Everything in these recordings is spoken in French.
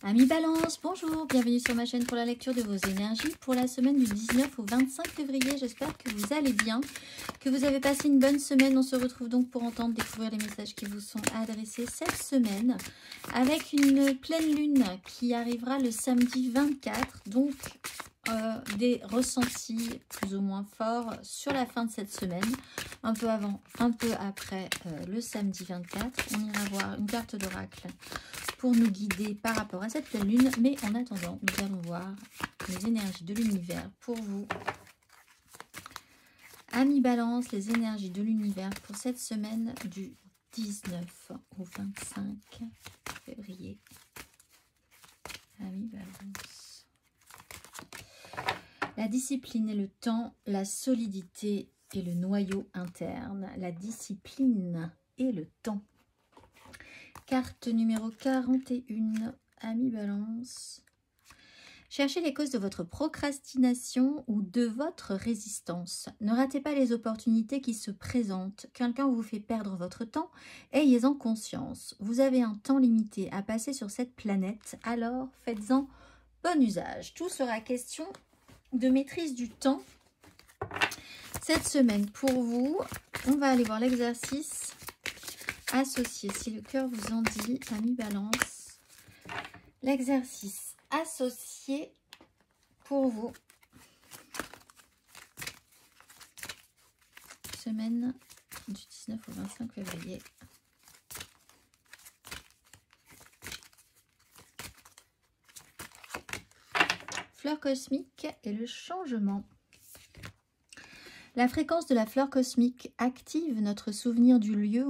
Amis Balance, bonjour, bienvenue sur ma chaîne pour la lecture de vos énergies pour la semaine du 19 au 25 février. J'espère que vous allez bien, que vous avez passé une bonne semaine. On se retrouve donc pour entendre découvrir les messages qui vous sont adressés cette semaine avec une pleine lune qui arrivera le samedi 24, donc des ressentis plus ou moins forts sur la fin de cette semaine, un peu avant, un peu après le samedi 24. On ira voir une carte d'oracle pour nous guider par rapport à cette pleine lune, mais en attendant, nous allons voir les énergies de l'univers pour vous. Amis Balance, les énergies de l'univers pour cette semaine du 19 au 25 février. Amis Balance. La discipline et le temps, la solidité et le noyau interne. La discipline et le temps. Carte numéro 41, Amis Balance. Cherchez les causes de votre procrastination ou de votre résistance. Ne ratez pas les opportunités qui se présentent. Quelqu'un vous fait perdre votre temps, ayez-en conscience. Vous avez un temps limité à passer sur cette planète, alors faites-en bon usage. Tout sera question de maîtrise du temps. Cette semaine, pour vous, on va aller voir l'exercice associé. Si le cœur vous en dit, Amis Balance, l'exercice associé pour vous. Semaine du 19 au 25 février. Fleur cosmique et le changement. La fréquence de la fleur cosmique active notre souvenir du lieu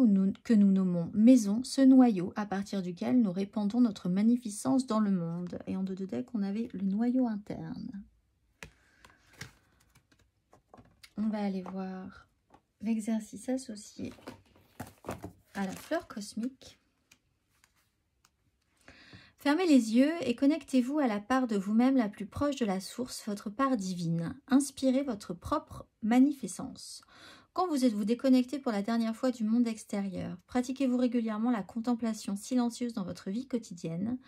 que nous nommons maison, ce noyau à partir duquel nous répandons notre magnificence dans le monde. Et en deux de deck, on avait le noyau interne. On va aller voir l'exercice associé à la fleur cosmique. Fermez les yeux et connectez-vous à la part de vous-même la plus proche de la source, votre part divine. Inspirez votre propre magnificence. Quand vous êtes-vous déconnecté pour la dernière fois du monde extérieur? Pratiquez-vous régulièrement la contemplation silencieuse dans votre vie quotidienne?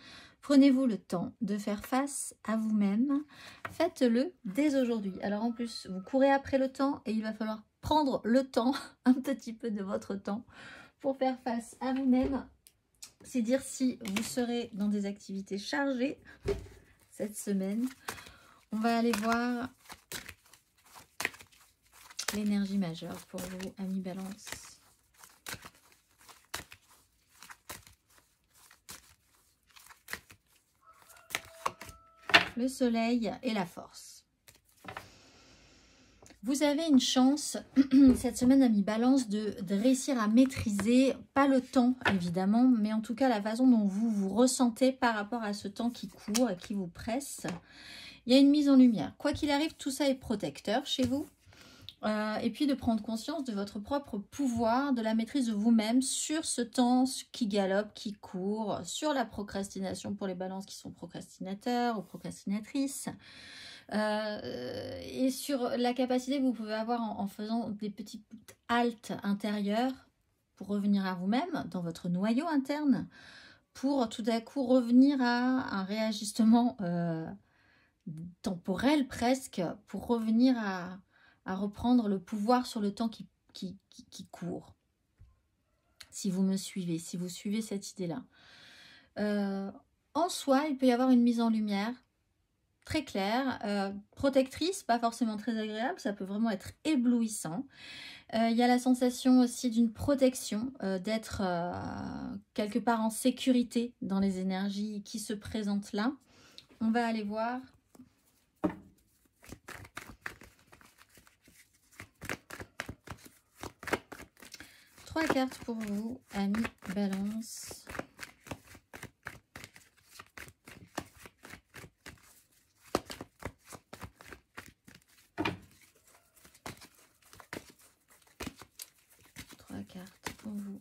Prenez-vous le temps de faire face à vous-même? Faites-le dès aujourd'hui. Alors en plus, vous courez après le temps et il va falloir prendre le temps, un petit peu de votre temps, pour faire face à vous-même. C'est dire si vous serez dans des activités chargées cette semaine. On va aller voir l'énergie majeure pour vous, Amis Balance. Le soleil et la force. Vous avez une chance cette semaine, Amis Balance, de réussir à maîtriser, pas le temps évidemment, mais en tout cas la façon dont vous vous ressentez par rapport à ce temps qui court et qui vous presse. Il y a une mise en lumière. Quoi qu'il arrive, tout ça est protecteur chez vous. Et puis de prendre conscience de votre propre pouvoir, de la maîtrise de vous-même sur ce temps qui galope, qui court, sur la procrastination pour les balances qui sont procrastinateurs ou procrastinatrices. Et sur la capacité que vous pouvez avoir en faisant des petites haltes intérieures pour revenir à vous-même, dans votre noyau interne, pour tout à coup revenir à un réajustement temporel presque, pour revenir à reprendre le pouvoir sur le temps qui court. Si vous me suivez, si vous suivez cette idée-là. En soi, il peut y avoir une mise en lumière très claire, protectrice, pas forcément très agréable, ça peut vraiment être éblouissant. Il y a la sensation aussi d'une protection, d'être quelque part en sécurité dans les énergies qui se présentent là. On va aller voir. Trois cartes pour vous, Amis Balance. Carte pour vous.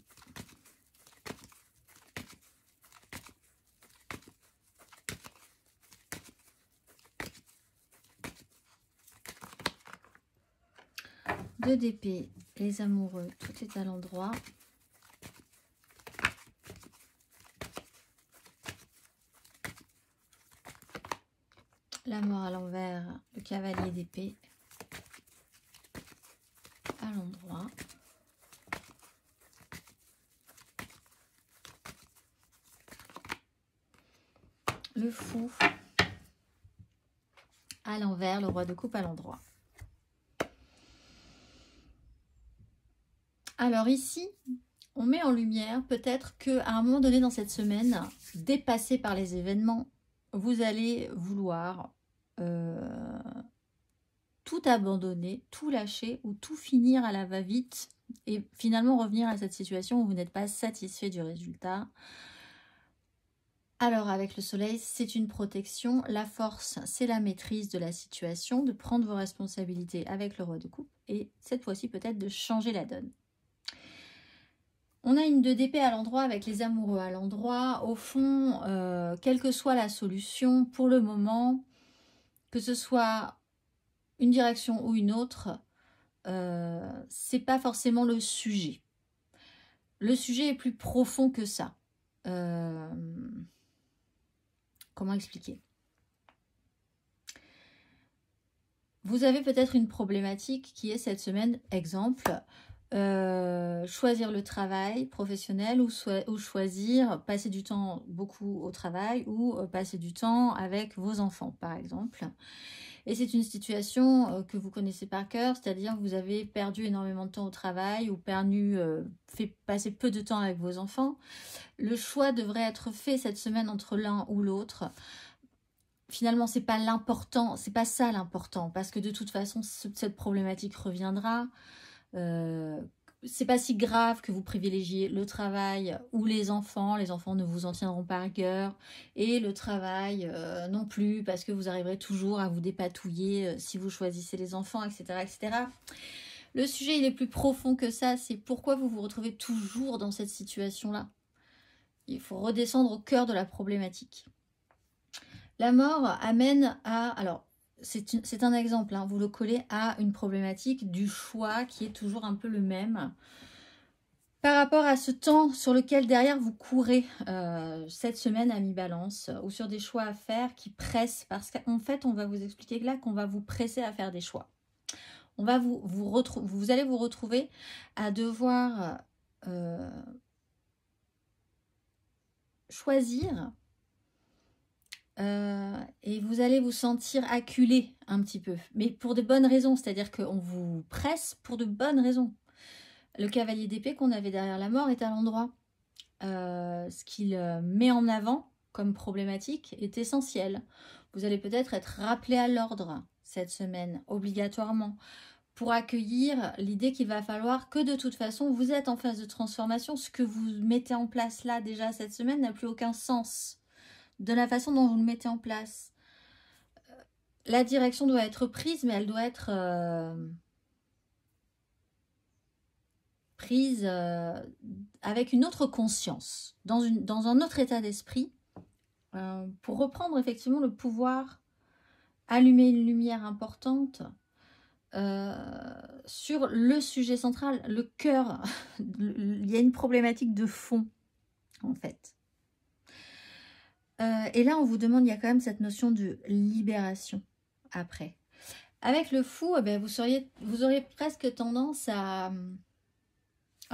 Deux d'épée, les amoureux, tout est à l'endroit. La mort à l'envers, le cavalier d'épée à l'endroit. Le fou à l'envers, le roi de coupe à l'endroit. Alors ici, on met en lumière peut-être qu'à un moment donné dans cette semaine, dépassé par les événements, vous allez vouloir tout abandonner, tout lâcher ou tout finir à la va-vite et finalement revenir à cette situation où vous n'êtes pas satisfait du résultat. Alors avec le soleil, c'est une protection. La force, c'est la maîtrise de la situation, de prendre vos responsabilités avec le roi de coupe et cette fois-ci peut-être de changer la donne. On a une 2 d'épée à l'endroit avec les amoureux à l'endroit. Au fond, quelle que soit la solution, pour le moment, que ce soit une direction ou une autre, c'est pas forcément le sujet. Le sujet est plus profond que ça. Comment expliquer? Vous avez peut-être une problématique qui est cette semaine, exemple, choisir le travail professionnel ou choisir passer du temps beaucoup au travail ou passer du temps avec vos enfants, par exemple. Et c'est une situation que vous connaissez par cœur, c'est-à-dire que vous avez perdu énormément de temps au travail ou fait passer peu de temps avec vos enfants. Le choix devrait être fait cette semaine entre l'un ou l'autre. Finalement, c'est pas l'important, c'est pas ça l'important, parce que de toute façon, cette problématique reviendra. C'est pas si grave que vous privilégiez le travail ou les enfants ne vous en tiendront pas à cœur, et le travail non plus, parce que vous arriverez toujours à vous dépatouiller si vous choisissez les enfants, etc., etc. Le sujet, il est plus profond que ça, c'est pourquoi vous vous retrouvez toujours dans cette situation-là. Il faut redescendre au cœur de la problématique. La mort amène à... Alors, c'est un exemple, hein, vous le collez à une problématique du choix qui est toujours un peu le même. Par rapport à ce temps sur lequel derrière vous courez cette semaine à mi-balance ou sur des choix à faire qui pressent, parce qu'en fait, on va vous expliquer là qu'on va vous presser à faire des choix. On va vous allez vous retrouver à devoir choisir et vous allez vous sentir acculé un petit peu, mais pour de bonnes raisons, c'est-à-dire qu'on vous presse pour de bonnes raisons. Le cavalier d'épée qu'on avait derrière la mort est à l'endroit. Ce qu'il met en avant comme problématique est essentiel. Vous allez peut-être être rappelé à l'ordre cette semaine, obligatoirement, pour accueillir l'idée qu'il va falloir que de toute façon, vous êtes en phase de transformation. Ce que vous mettez en place là déjà cette semaine n'a plus aucun sens de la façon dont vous le mettez en place. La direction doit être prise, mais elle doit être prise avec une autre conscience, dans un autre état d'esprit, pour reprendre effectivement le pouvoir, allumer une lumière importante sur le sujet central, le cœur. Il y a une problématique de fond, en fait. Et là, on vous demande, il y a quand même cette notion de libération après. Avec le fou, eh bien, vous auriez presque tendance à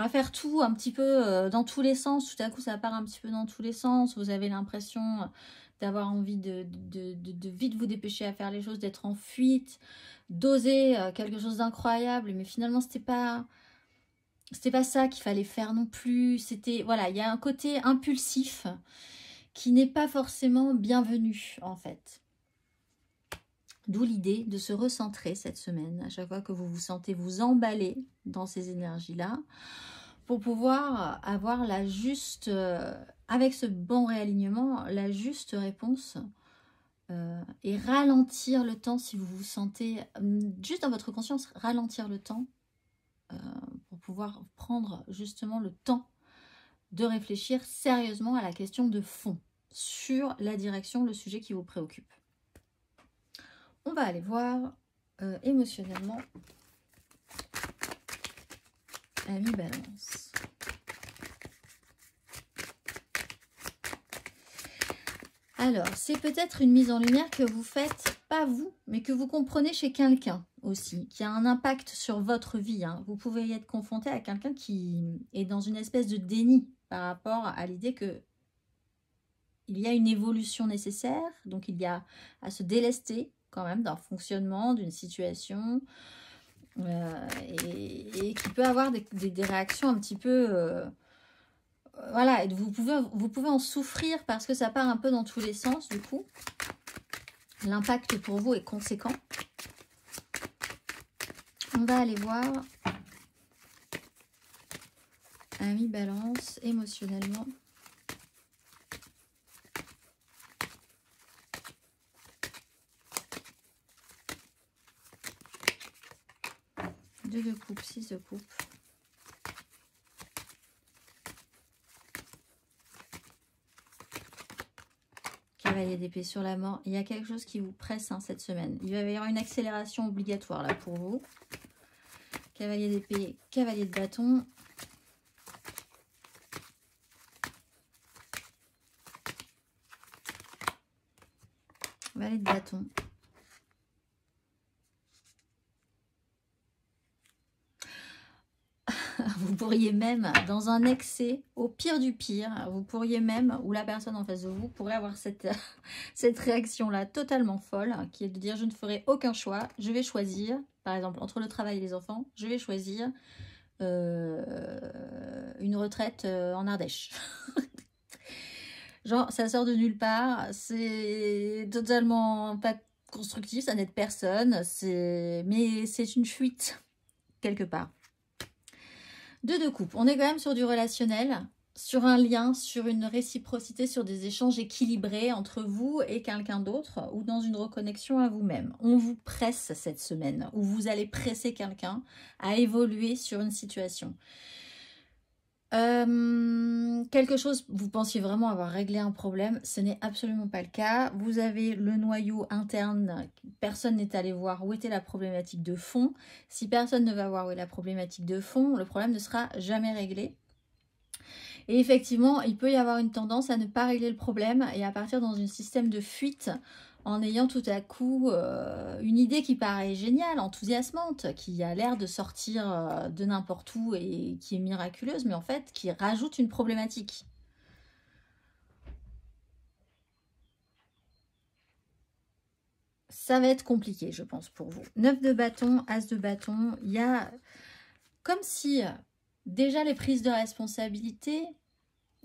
faire tout un petit peu dans tous les sens. Tout à coup, ça part un petit peu dans tous les sens. Vous avez l'impression d'avoir envie de vite vous dépêcher à faire les choses, d'être en fuite, d'oser quelque chose d'incroyable. Mais finalement, c'était pas ça qu'il fallait faire non plus. C'était, voilà, il y a un côté impulsif qui n'est pas forcément bienvenu, en fait. D'où l'idée de se recentrer cette semaine, à chaque fois que vous vous sentez vous emballer dans ces énergies-là, pour pouvoir avoir la juste, avec ce bon réalignement, la juste réponse et ralentir le temps si vous vous sentez, juste dans votre conscience, ralentir le temps pour pouvoir prendre justement le temps de réfléchir sérieusement à la question de fond, sur la direction, le sujet qui vous préoccupe. On va aller voir émotionnellement la mi-balance. Alors, c'est peut-être une mise en lumière que vous faites pas pas vous, mais que vous comprenez chez quelqu'un aussi, qui a un impact sur votre vie. Hein. Vous pouvez y être confronté à quelqu'un qui est dans une espèce de déni par rapport à l'idée que il y a une évolution nécessaire, donc il y a à se délester quand même d'un fonctionnement, d'une situation, et qui peut avoir des réactions un petit peu... voilà, et vous pouvez en souffrir parce que ça part un peu dans tous les sens, du coup. L'impact pour vous est conséquent. On va aller voir. Ami Balance, émotionnellement. Deux de coupe, 6 de coupe. Cavalier d'épée sur la mort. Il y a quelque chose qui vous presse hein, cette semaine. Il va y avoir une accélération obligatoire là pour vous. Cavalier d'épée, cavalier de bâton. Valet de bâton. Vous pourriez même, dans un excès, au pire du pire, vous pourriez même, ou la personne en face de vous, pourrait avoir cette réaction-là totalement folle, qui est de dire je ne ferai aucun choix, je vais choisir, par exemple, entre le travail et les enfants, je vais choisir une retraite en Ardèche. Genre, ça sort de nulle part, c'est totalement pas constructif, ça n'aide personne, mais c'est une fuite, quelque part. Deux de coupe, on est quand même sur du relationnel, sur un lien, sur une réciprocité, sur des échanges équilibrés entre vous et quelqu'un d'autre, ou dans une reconnexion à vous-même. On vous presse cette semaine, ou vous allez presser quelqu'un à évoluer sur une situation. Quelque chose, vous pensiez vraiment avoir réglé un problème, ce n'est absolument pas le cas. Vous avez le noyau interne, personne n'est allé voir où était la problématique de fond. Si personne ne va voir où est la problématique de fond, le problème ne sera jamais réglé. Et effectivement, il peut y avoir une tendance à ne pas régler le problème et à partir dans un système de fuite en ayant tout à coup une idée qui paraît géniale, enthousiasmante, qui a l'air de sortir de n'importe où et qui est miraculeuse, mais en fait qui rajoute une problématique. Ça va être compliqué, je pense, pour vous. 9 de bâton, as de bâton, il y a comme si déjà les prises de responsabilité,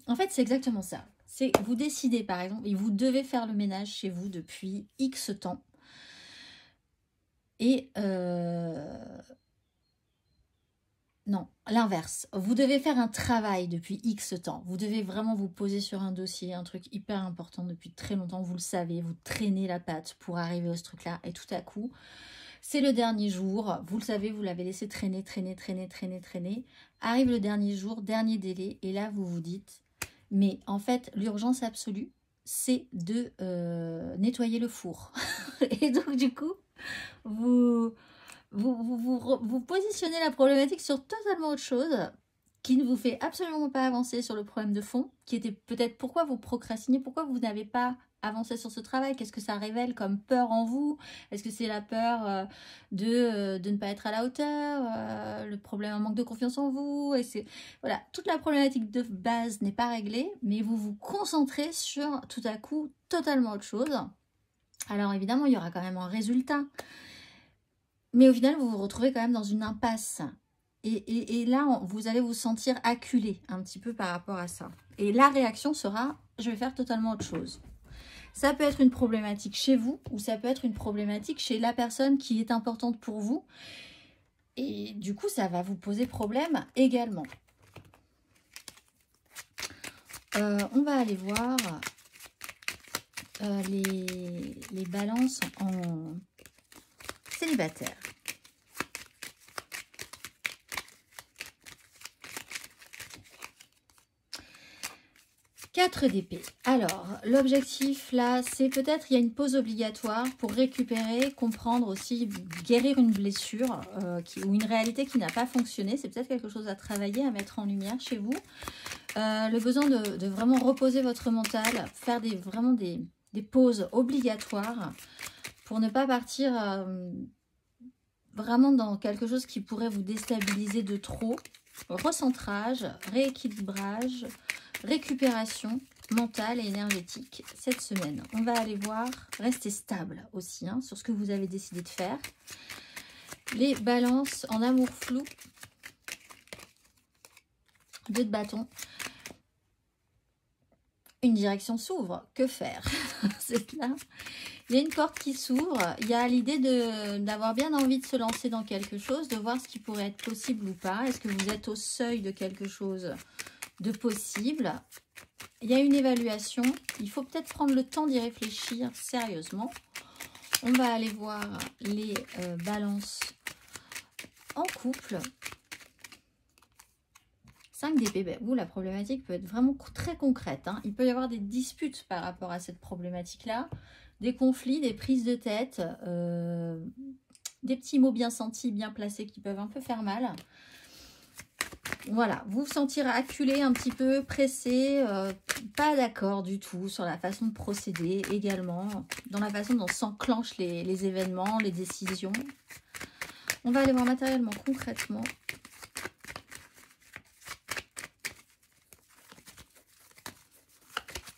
en fait c'est exactement ça. C'est vous décidez par exemple, et vous devez faire le ménage chez vous depuis X temps. Et non, l'inverse. Vous devez faire un travail depuis X temps. Vous devez vraiment vous poser sur un dossier, un truc hyper important depuis très longtemps. Vous le savez, vous traînez la patte pour arriver à ce truc-là. Et tout à coup, c'est le dernier jour. Vous le savez, vous l'avez laissé traîner. Arrive le dernier jour, dernier délai. Et là, vous vous dites... Mais en fait, l'urgence absolue, c'est de nettoyer le four. Et donc, du coup, vous positionnez la problématique sur totalement autre chose qui ne vous fait absolument pas avancer sur le problème de fond, qui était peut-être pourquoi vous procrastinez, pourquoi vous n'avez pas avancé sur ce travail, qu'est-ce que ça révèle comme peur en vous? Est-ce que c'est la peur de ne pas être à la hauteur, le problème, un manque de confiance en vous? Et c'est voilà, toute la problématique de base n'est pas réglée, mais vous vous concentrez sur tout à coup totalement autre chose. Alors évidemment, il y aura quand même un résultat, mais au final, vous vous retrouvez quand même dans une impasse. Et là, vous allez vous sentir acculé un petit peu par rapport à ça. Et la réaction sera, je vais faire totalement autre chose. Ça peut être une problématique chez vous ou ça peut être une problématique chez la personne qui est importante pour vous. Et du coup, ça va vous poser problème également. On va aller voir les balances en célibataire. 4 d'épée. Alors, l'objectif là, c'est peut-être il y a une pause obligatoire pour récupérer, comprendre aussi, guérir une blessure ou une réalité qui n'a pas fonctionné. C'est peut-être quelque chose à travailler, à mettre en lumière chez vous. Le besoin de vraiment reposer votre mental, faire vraiment des pauses obligatoires pour ne pas partir vraiment dans quelque chose qui pourrait vous déstabiliser de trop. Recentrage, rééquilibrage, récupération mentale et énergétique cette semaine. On va aller voir, rester stable aussi hein, sur ce que vous avez décidé de faire. Les balances en amour flou. 2 de bâton. Une direction s'ouvre. Que faire? C'est là. Il y a une porte qui s'ouvre. Il y a l'idée d'avoir bien envie de se lancer dans quelque chose, de voir ce qui pourrait être possible ou pas. Est-ce que vous êtes au seuil de quelque chose de possible? Il y a une évaluation. Il faut peut-être prendre le temps d'y réfléchir sérieusement. On va aller voir les balances en couple. 5 d'épée, ben, vous, la problématique peut être vraiment très concrète. Hein. Il peut y avoir des disputes par rapport à cette problématique-là, des conflits, des prises de tête, des petits mots bien sentis, bien placés qui peuvent un peu faire mal. Voilà, vous vous sentirez acculé un petit peu, pressé, pas d'accord du tout sur la façon de procéder également, dans la façon dont s'enclenchent les événements, les décisions. On va aller voir matériellement, concrètement.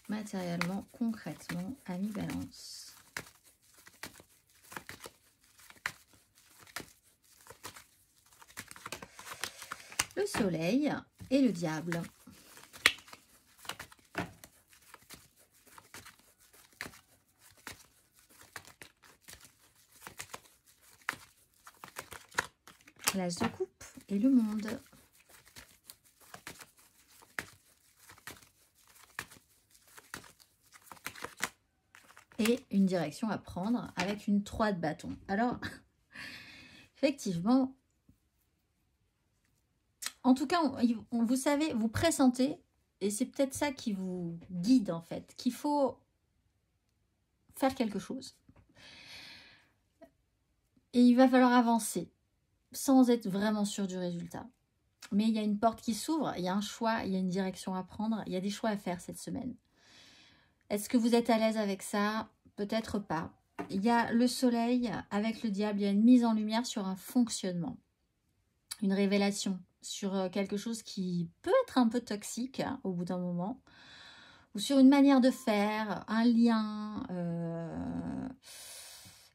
Matériellement, concrètement, amis balance. Le soleil et le diable. L'as de coupe et le monde. Et une direction à prendre avec une 3 de bâton. Alors, effectivement, en tout cas, vous savez, vous pressentez, et c'est peut-être ça qui vous guide en fait, qu'il faut faire quelque chose. Et il va falloir avancer, sans être vraiment sûr du résultat. Mais il y a une porte qui s'ouvre, il y a un choix, il y a une direction à prendre, il y a des choix à faire cette semaine. Est-ce que vous êtes à l'aise avec ça? Peut-être pas. Il y a le soleil avec le diable, il y a une mise en lumière sur un fonctionnement, une révélation sur quelque chose qui peut être un peu toxique hein, au bout d'un moment, ou sur une manière de faire, un lien,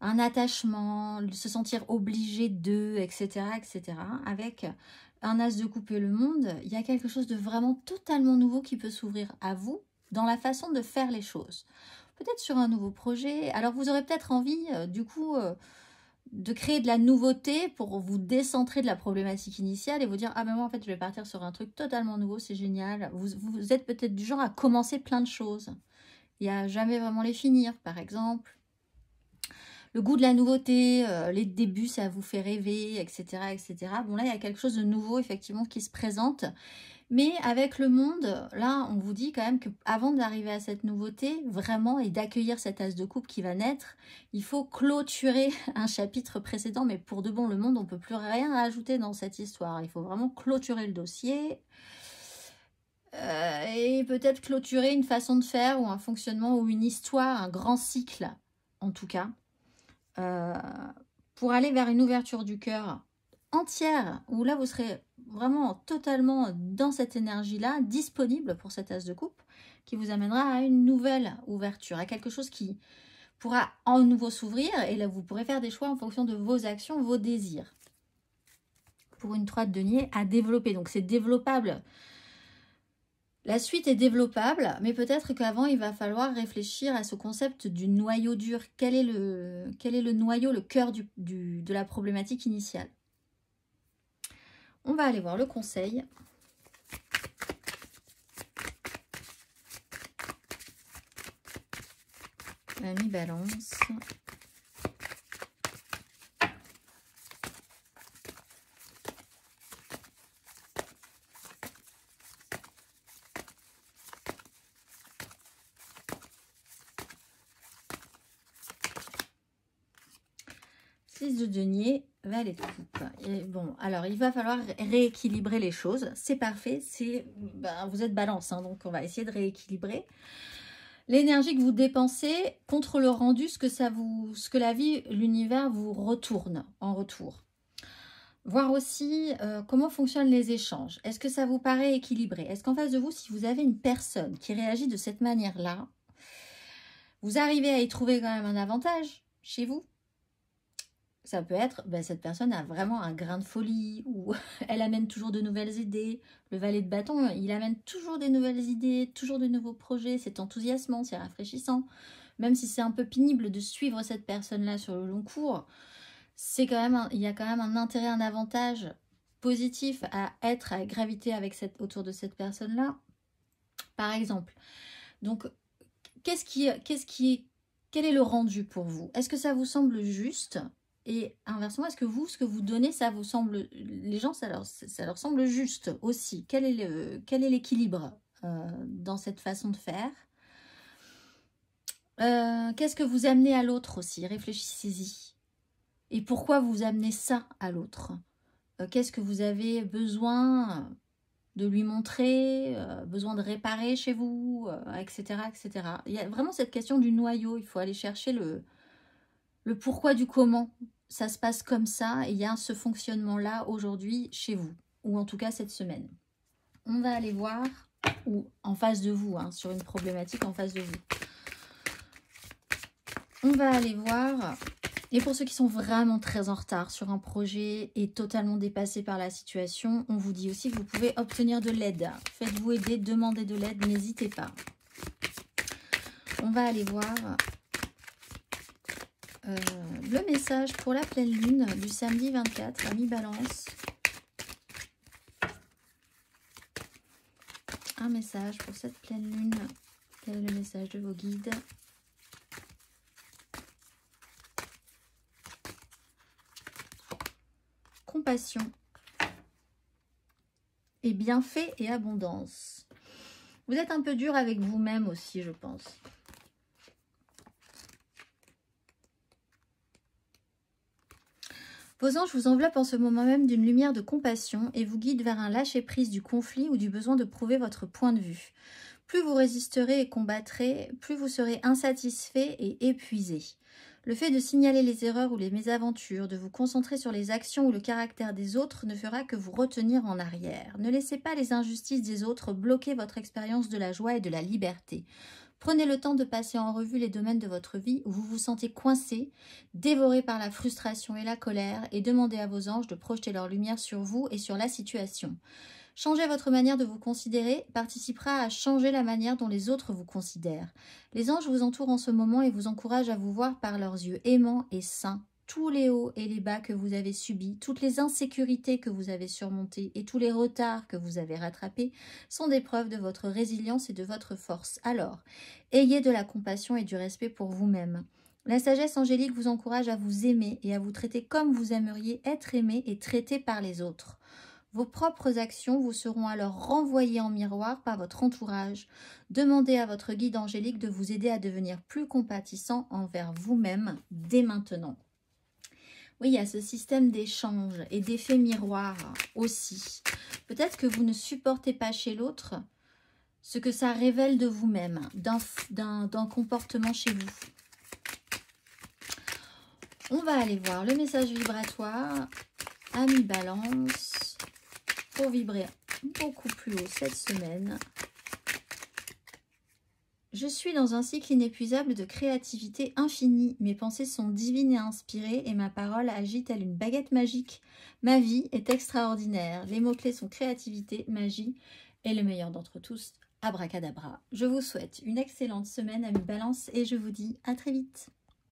un attachement, se sentir obligé de, etc., etc. Avec un as de coupe et le monde, il y a quelque chose de vraiment totalement nouveau qui peut s'ouvrir à vous dans la façon de faire les choses. Peut-être sur un nouveau projet. Alors, vous aurez peut-être envie, du coup, de créer de la nouveauté pour vous décentrer de la problématique initiale et vous dire « Ah, mais moi, en fait, je vais partir sur un truc totalement nouveau, c'est génial. » Vous êtes peut-être du genre à commencer plein de choses et à jamais vraiment les finir, par exemple. Le goût de la nouveauté, les débuts, ça vous fait rêver, etc., etc. Bon, là, il y a quelque chose de nouveau, effectivement, qui se présente. Mais avec le monde, là, on vous dit quand même qu'avant d'arriver à cette nouveauté, vraiment, et d'accueillir cet as de coupe qui va naître, il faut clôturer un chapitre précédent. Mais pour de bon, le monde, on ne peut plus rien rajouter dans cette histoire. Il faut vraiment clôturer le dossier. Et peut-être clôturer une façon de faire ou un fonctionnement ou une histoire, un grand cycle, en tout cas. Pour aller vers une ouverture du cœur entière, où là, vous serez vraiment totalement dans cette énergie-là, disponible pour cet as de coupe, qui vous amènera à une nouvelle ouverture, à quelque chose qui pourra en nouveau s'ouvrir, et là, vous pourrez faire des choix en fonction de vos actions, vos désirs. Pour une 3 de denier à développer, donc c'est développable. La suite est développable, mais peut-être qu'avant, il va falloir réfléchir à ce concept du noyau dur. Quel est le noyau, le cœur de la problématique initiale? On va aller voir le conseil. La mi-balance. De denier, valet de coupe. Et bon, alors il va falloir rééquilibrer les choses. C'est parfait, vous êtes balance, hein, donc on va essayer de rééquilibrer. l'énergie que vous dépensez contre le rendu, ce que la vie, l'univers vous retourne en retour. Voir aussi comment fonctionnent les échanges. Est-ce que ça vous paraît équilibré? Est-ce qu'en face de vous, si vous avez une personne qui réagit de cette manière-là, vous arrivez à y trouver quand même un avantage chez vous? Ça peut être, cette personne a vraiment un grain de folie ou elle amène toujours de nouvelles idées. Le valet de bâton, il amène toujours des nouvelles idées, toujours de nouveaux projets. C'est enthousiasmant, c'est rafraîchissant. Même si c'est un peu pénible de suivre cette personne-là sur le long cours, il y a quand même un intérêt, un avantage positif à graviter autour de cette personne-là. Par exemple. Donc, quel est le rendu pour vous? Est-ce que ça vous semble juste? Et inversement, est-ce que ce que vous donnez, ça vous semble, les gens, ça leur semble juste aussi? Quel est l'équilibre dans cette façon de faire? Qu'est-ce que vous amenez à l'autre aussi? Réfléchissez-y. Et pourquoi vous amenez ça à l'autre? Qu'est-ce que vous avez besoin de lui montrer, besoin de réparer chez vous, etc., etc. Il y a vraiment cette question du noyau. Il faut aller chercher le pourquoi du comment. Ça se passe comme ça et il y a ce fonctionnement-là aujourd'hui chez vous, ou en tout cas cette semaine. On va aller voir, ou en face de vous, hein, sur une problématique en face de vous. On va aller voir, et pour ceux qui sont vraiment très en retard sur un projet et totalement dépassés par la situation, on vous dit aussi que vous pouvez obtenir de l'aide. Faites-vous aider, demandez de l'aide, n'hésitez pas. On va aller voir le message pour la pleine lune du samedi 24 à mi-balance. Un message pour cette pleine lune. Quel est le message de vos guides? Compassion et bienfait et abondance. Vous êtes un peu dur avec vous-même aussi, je pense. Vos anges vous enveloppent en ce moment même d'une lumière de compassion et vous guident vers un lâcher-prise du conflit ou du besoin de prouver votre point de vue. Plus vous résisterez et combattrez, plus vous serez insatisfait et épuisé. Le fait de signaler les erreurs ou les mésaventures, de vous concentrer sur les actions ou le caractère des autres ne fera que vous retenir en arrière. Ne laissez pas les injustices des autres bloquer votre expérience de la joie et de la liberté. Prenez le temps de passer en revue les domaines de votre vie où vous vous sentez coincé, dévoré par la frustration et la colère et demandez à vos anges de projeter leur lumière sur vous et sur la situation. Changer votre manière de vous considérer participera à changer la manière dont les autres vous considèrent. Les anges vous entourent en ce moment et vous encouragent à vous voir par leurs yeux aimants et sains. Tous les hauts et les bas que vous avez subis, toutes les insécurités que vous avez surmontées et tous les retards que vous avez rattrapés sont des preuves de votre résilience et de votre force. Alors, ayez de la compassion et du respect pour vous-même. La sagesse angélique vous encourage à vous aimer et à vous traiter comme vous aimeriez être aimé et traité par les autres. Vos propres actions vous seront alors renvoyées en miroir par votre entourage. Demandez à votre guide angélique de vous aider à devenir plus compatissant envers vous-même dès maintenant. Oui, il y a ce système d'échange et d'effet miroir aussi. Peut-être que vous ne supportez pas chez l'autre ce que ça révèle de vous-même, d'un comportement chez vous. On va aller voir le message vibratoire à mi-balance pour vibrer beaucoup plus haut cette semaine. Je suis dans un cycle inépuisable de créativité infinie. Mes pensées sont divines et inspirées et ma parole agit telle une baguette magique. Ma vie est extraordinaire. Les mots-clés sont créativité, magie et le meilleur d'entre tous, abracadabra. Je vous souhaite une excellente semaine à mi-balance et je vous dis à très vite.